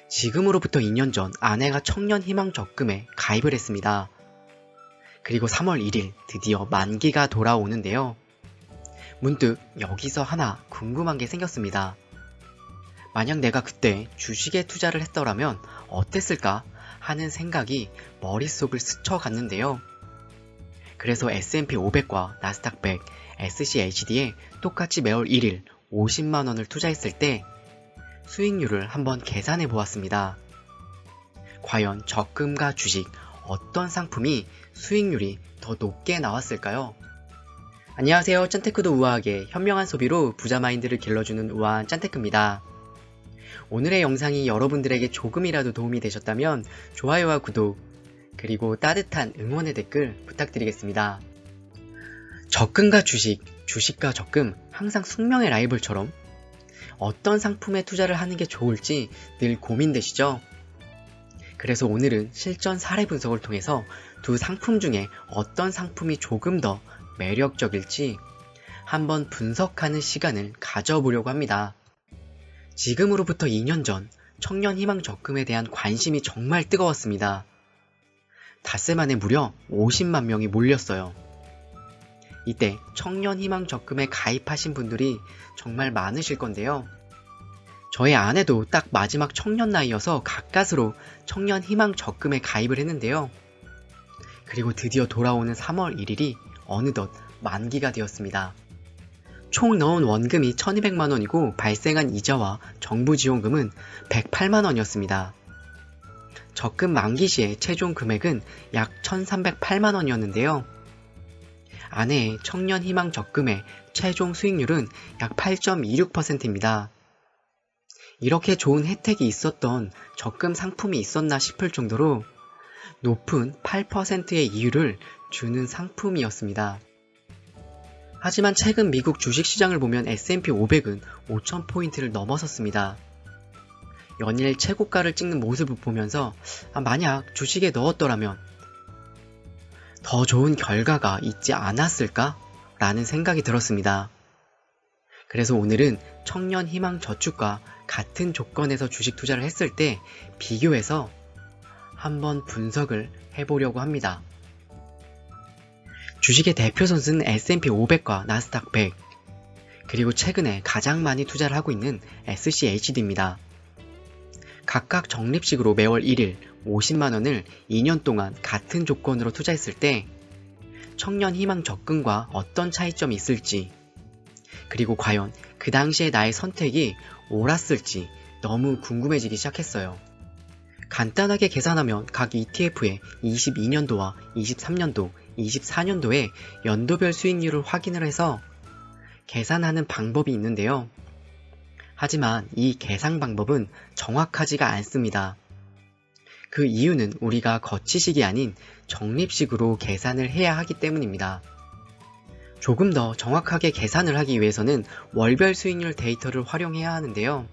지금으로부터 2년 전 아내가 청년희망 적금에 가입을 했습니다. 그리고 3월 1일 드디어 만기가 돌아오는데요. 문득 여기서 하나 궁금한 게 생겼습니다. 만약 내가 그때 주식에 투자를 했더라면 어땠을까 하는 생각이 머릿속을 스쳐갔는데요. 그래서 S&P 500과 나스닥 100, SCHD에 똑같이 매월 1일 50만원을 투자했을 때 수익률을 한번 계산해 보았습니다. 과연 적금과 주식 어떤 상품이 수익률이 더 높게 나왔을까요? 안녕하세요. 짠테크도 우아하게 현명한 소비로 부자 마인드를 길러주는 우아한 짠테크입니다. 오늘의 영상이 여러분들에게 조금이라도 도움이 되셨다면 좋아요와 구독, 그리고 따뜻한 응원의 댓글 부탁드리겠습니다. 적금과 주식, 주식과 적금 항상 숙명의 라이벌처럼 어떤 상품에 투자를 하는 게 좋을지 늘 고민되시죠? 그래서 오늘은 실전 사례 분석을 통해서 두 상품 중에 어떤 상품이 조금 더 매력적일지 한번 분석하는 시간을 가져보려고 합니다. 지금으로부터 2년 전 청년희망 적금에 대한 관심이 정말 뜨거웠습니다. 닷새 만에 무려 50만 명이 몰렸어요. 이때 청년희망 적금에 가입하신 분들이 정말 많으실 건데요. 저의 아내도 딱 마지막 청년 나이여서 가까스로 청년희망 적금에 가입을 했는데요. 그리고 드디어 돌아오는 3월 1일이 어느덧 만기가 되었습니다. 총 넣은 원금이 1200만원이고 발생한 이자와 정부 지원금은 108만원이었습니다. 적금 만기 시의 최종 금액은 약 1308만원이었는데요. 아내의 청년희망 적금의 최종 수익률은 약 8.26%입니다. 이렇게 좋은 혜택이 있었던 적금 상품이 있었나 싶을 정도로 높은 8%의 이율을 주는 상품이었습니다. 하지만 최근 미국 주식시장을 보면 S&P 500은 5000포인트를 넘어섰습니다. 연일 최고가를 찍는 모습을 보면서 만약 주식에 넣었더라면 더 좋은 결과가 있지 않았을까? 라는 생각이 들었습니다. 그래서 오늘은 청년희망저축과 같은 조건에서 주식 투자를 했을 때 비교해서 한번 분석을 해보려고 합니다. 주식의 대표 선수는 S&P 500과 나스닥 100, 그리고 최근에 가장 많이 투자를 하고 있는 SCHD입니다. 각각 적립식으로 매월 1일 50만원을 2년 동안 같은 조건으로 투자했을 때 청년희망 적금과 어떤 차이점이 있을지, 그리고 과연 그 당시에 나의 선택이 옳았을지 너무 궁금해지기 시작했어요. 간단하게 계산하면 각 ETF의 22년도와 23년도, 24년도의 연도별 수익률을 확인을 해서 계산하는 방법이 있는데요. 하지만 이 계산 방법은 정확하지가 않습니다. 그 이유는 우리가 거치식이 아닌 적립식으로 계산을 해야 하기 때문입니다. 조금 더 정확하게 계산을 하기 위해서는 월별 수익률 데이터를 활용해야 하는데요.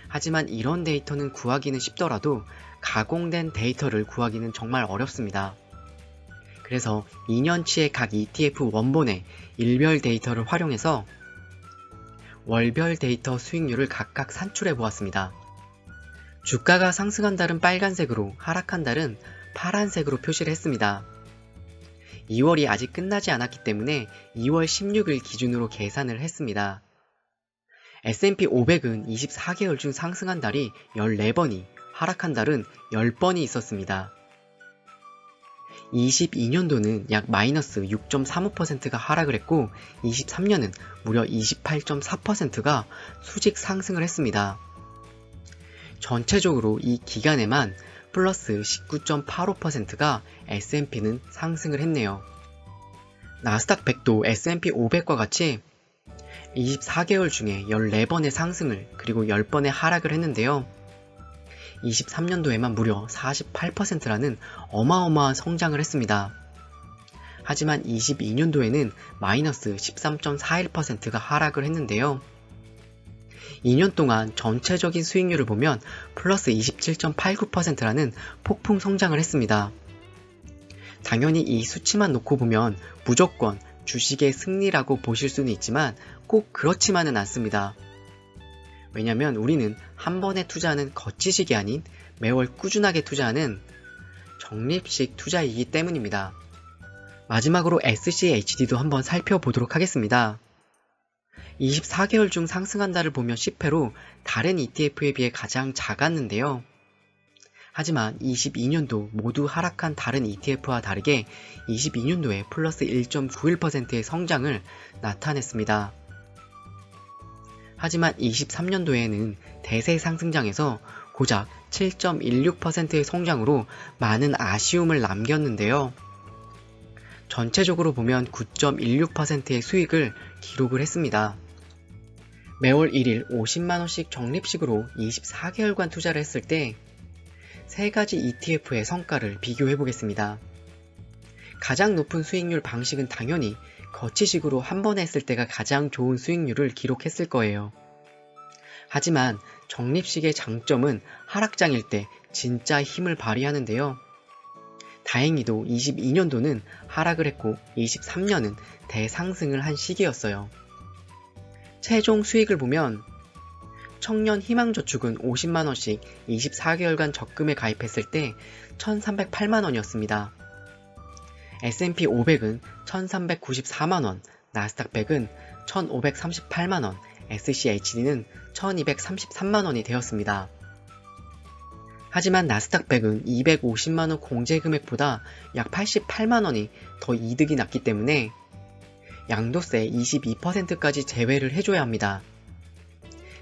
하지만 이런 데이터는 구하기는 쉽더라도 가공된 데이터를 구하기는 정말 어렵습니다. 그래서 2년치의 각 ETF 원본의 일별 데이터를 활용해서 월별 데이터 수익률을 각각 산출해 보았습니다. 주가가 상승한 달은 빨간색으로, 하락한 달은 파란색으로 표시를 했습니다. 2월이 아직 끝나지 않았기 때문에 2월 16일 기준으로 계산을 했습니다. S&P 500은 24개월 중 상승한 달이 14번이, 하락한 달은 10번이 있었습니다. 22년도는 약 마이너스 6.35%가 하락을 했고 23년은 무려 28.4%가 수직 상승을 했습니다. 전체적으로 이 기간에만 플러스 19.85%가 S&P는 상승을 했네요. 나스닥 100도 S&P 500과 같이 24개월 중에 14번의 상승을 그리고 10번의 하락을 했는데요. 23년도에만 무려 48%라는 어마어마한 성장을 했습니다. 하지만 22년도에는 마이너스 13.41%가 하락을 했는데요. 2년 동안 전체적인 수익률을 보면 플러스 27.89%라는 폭풍 성장을 했습니다. 당연히 이 수치만 놓고 보면 무조건 주식의 승리라고 보실 수는 있지만 꼭 그렇지만은 않습니다. 왜냐면 우리는 한 번에 투자하는 거치식이 아닌 매월 꾸준하게 투자하는 적립식 투자이기 때문입니다. 마지막으로 SCHD도 한번 살펴보도록 하겠습니다. 24개월 중 상승한다를 보면 10회로 다른 ETF에 비해 가장 작았는데요. 하지만 22년도 모두 하락한 다른 ETF와 다르게 22년도에 플러스 1.91%의 성장을 나타냈습니다. 하지만 23년도에는 대세 상승장에서 고작 7.16%의 성장으로 많은 아쉬움을 남겼는데요. 전체적으로 보면 9.16%의 수익을 기록을 했습니다. 매월 1일 50만원씩 적립식으로 24개월간 투자를 했을 때 3가지 ETF의 성과를 비교해 보겠습니다. 가장 높은 수익률 방식은 당연히 거치식으로 한 번에 했을 때가 가장 좋은 수익률을 기록했을 거예요. 하지만 적립식의 장점은 하락장일 때 진짜 힘을 발휘하는데요. 다행히도 22년도는 하락을 했고 23년은 대상승을 한 시기였어요. 최종 수익을 보면 청년 희망저축은 50만원씩 24개월간 적금에 가입했을 때 1308만원이었습니다. S&P 500은 1394만원, 나스닥 100은 1538만원, SCHD는 1233만원이 되었습니다. 하지만 나스닥 100은 250만원 공제금액보다 약 88만원이 더 이득이 났기 때문에 양도세 22%까지 제외를 해줘야 합니다.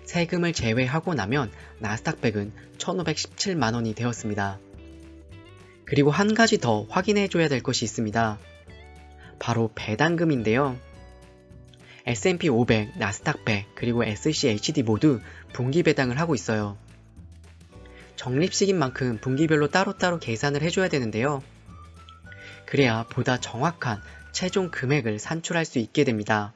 세금을 제외하고 나면 나스닥 100은 1517만원이 되었습니다. 그리고 한 가지 더 확인해줘야 될 것이 있습니다. 바로 배당금인데요. S&P 500, 나스닥 100, 그리고 SCHD 모두 분기 배당을 하고 있어요. 적립식인 만큼 분기별로 따로따로 계산을 해줘야 되는데요. 그래야 보다 정확한 최종 금액을 산출할 수 있게 됩니다.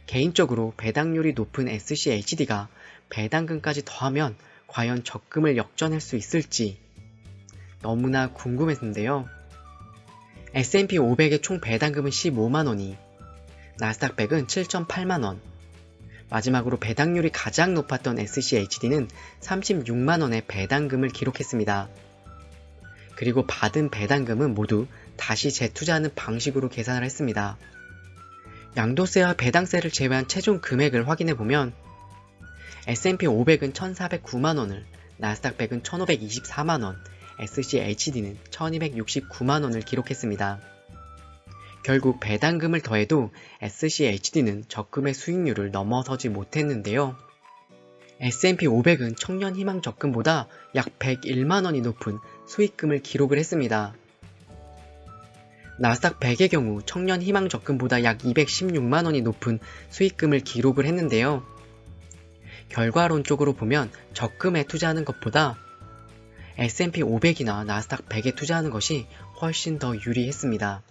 개인적으로 배당률이 높은 SCHD가 배당금까지 더하면 과연 적금을 역전할 수 있을지 너무나 궁금했는데요. S&P 500의 총 배당금은 15만원이, 나스닥 100은 7.8만원, 마지막으로 배당률이 가장 높았던 SCHD는 36만원의 배당금을 기록했습니다. 그리고 받은 배당금은 모두 다시 재투자하는 방식으로 계산을 했습니다. 양도세와 배당세를 제외한 최종 금액을 확인해보면 S&P 500은 1409만원을, 나스닥 100은 1524만원, SCHD는 1269만원을 기록했습니다. 결국 배당금을 더해도 SCHD는 적금의 수익률을 넘어서지 못했는데요. S&P 500은 청년희망 적금보다 약 101만원이 높은 수익금을 기록을 했습니다. 나스닥 100의 경우 청년희망 적금보다 약 216만원이 높은 수익금을 기록을 했는데요. 결과론적으로 보면 적금에 투자하는 것보다 S&P 500이나 나스닥 100에 투자하는 것이 훨씬 더 유리했습니다.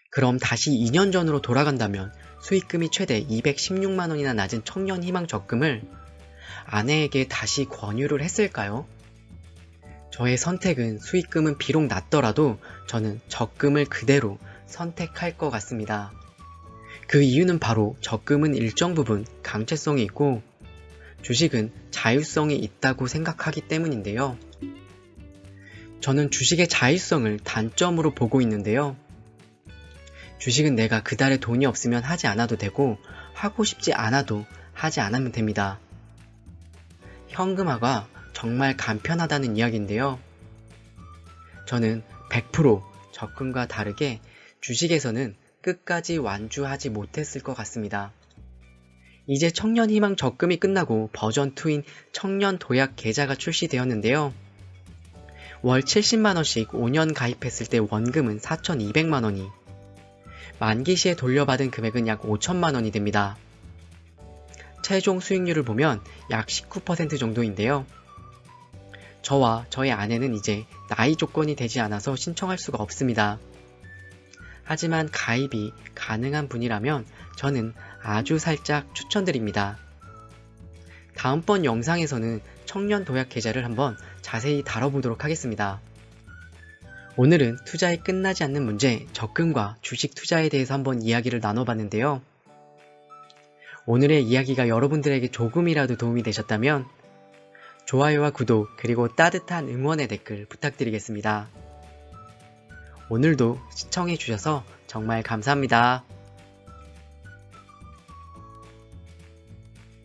그럼 다시 2년 전으로 돌아간다면 수익금이 최대 216만원이나 낮은 청년희망 적금을 아내에게 다시 권유를 했을까요? 저의 선택은 수익금은 비록 낮더라도 저는 적금을 그대로 선택할 것 같습니다. 그 이유는 바로 적금은 일정 부분 강제성이 있고 주식은 자율성이 있다고 생각하기 때문인데요. 저는 주식의 자율성을 단점으로 보고 있는데요. 주식은 내가 그달에 돈이 없으면 하지 않아도 되고 하고 싶지 않아도 하지 않으면 됩니다. 현금화가 정말 간편하다는 이야기인데요. 저는 100% 적금과 다르게 주식에서는 끝까지 완주하지 못했을 것 같습니다. 이제 청년희망 적금이 끝나고 버전2인 청년도약 계좌가 출시되었는데요. 월 70만원씩 5년 가입했을 때 원금은 4,200만원이, 만기 시에 돌려받은 금액은 약 5천만원이 됩니다. 최종 수익률을 보면 약 19% 정도인데요. 저와 저의 아내는 이제 나이 조건이 되지 않아서 신청할 수가 없습니다. 하지만 가입이 가능한 분이라면 저는 아주 살짝 추천드립니다. 다음번 영상에서는 청년 도약 계좌를 한번 자세히 다뤄보도록 하겠습니다. 오늘은 투자에 끝나지 않는 문제, 적금과 주식 투자에 대해서 한번 이야기를 나눠봤는데요. 오늘의 이야기가 여러분들에게 조금이라도 도움이 되셨다면 좋아요와 구독 그리고 따뜻한 응원의 댓글 부탁드리겠습니다. 오늘도 시청해주셔서 정말 감사합니다.